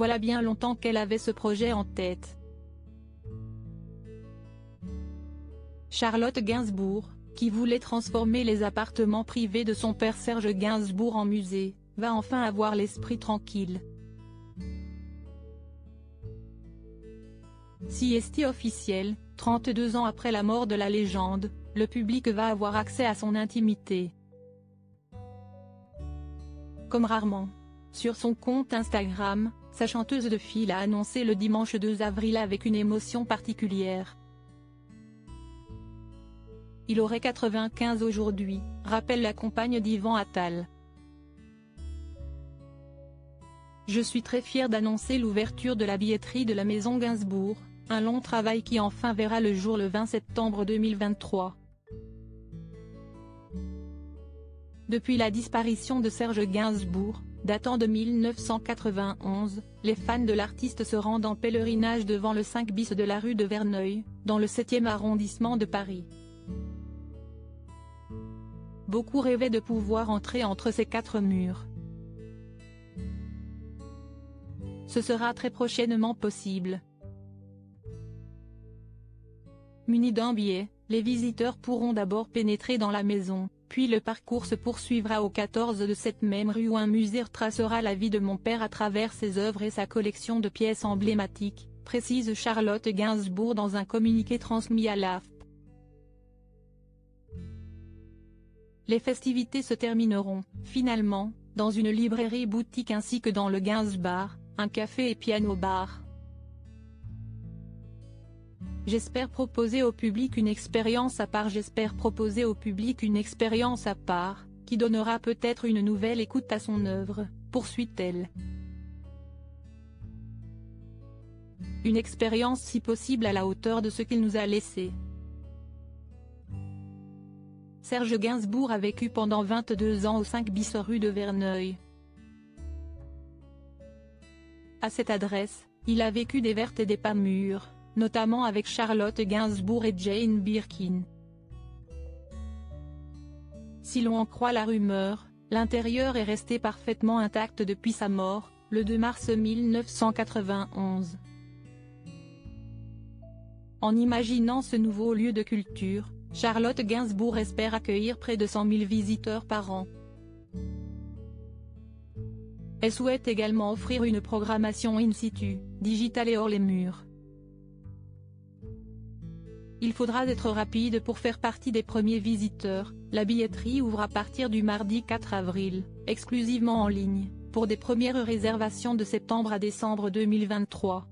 voilà bien longtemps qu'elle avait ce projet en tête. Charlotte Gainsbourg, qui voulait transformer les appartements privés de son père Serge Gainsbourg en musée, va enfin avoir l'esprit tranquille. Si est officiel, 32 ans après la mort de la légende, le public va avoir accès à son intimité. Comme rarement. Sur son compte Instagram, sa chanteuse de fil a annoncé le dimanche 2 avril avec une émotion particulière. Il aurait 95 aujourd'hui, rappelle la compagne d'Yvan Attal. Je suis très fière d'annoncer l'ouverture de la billetterie de la Maison Gainsbourg, un long travail qui enfin verra le jour le 20 septembre 2023. Depuis la disparition de Serge Gainsbourg, datant de 1991, les fans de l'artiste se rendent en pèlerinage devant le 5 bis de la rue de Verneuil, dans le 7e arrondissement de Paris. Beaucoup rêvaient de pouvoir entrer entre ces quatre murs. Ce sera très prochainement possible. Munis d'un billet, les visiteurs pourront d'abord pénétrer dans la maison, puis le parcours se poursuivra au 14 de cette même rue où un musée retracera la vie de mon père à travers ses œuvres et sa collection de pièces emblématiques, précise Charlotte Gainsbourg dans un communiqué transmis à l'AFP. Les festivités se termineront, finalement, dans une librairie-boutique ainsi que dans le Gainsbar, un café et piano-bar. J'espère proposer au public une expérience à part. J'espère proposer au public une expérience à part, qui donnera peut-être une nouvelle écoute à son œuvre, poursuit-elle. Une expérience si possible à la hauteur de ce qu'il nous a laissé. Serge Gainsbourg a vécu pendant 22 ans au 5 bis rue de Verneuil. À cette adresse, il a vécu des vertes et des pas mûres, notamment avec Charlotte Gainsbourg et Jane Birkin. Si l'on en croit la rumeur, l'intérieur est resté parfaitement intact depuis sa mort, le 2 mars 1991. En imaginant ce nouveau lieu de culture, Charlotte Gainsbourg espère accueillir près de 100 000 visiteurs par an. Elle souhaite également offrir une programmation in situ, digitale et hors les murs. Il faudra être rapide pour faire partie des premiers visiteurs. La billetterie ouvre à partir du mardi 4 avril, exclusivement en ligne, pour des premières réservations de septembre à décembre 2023.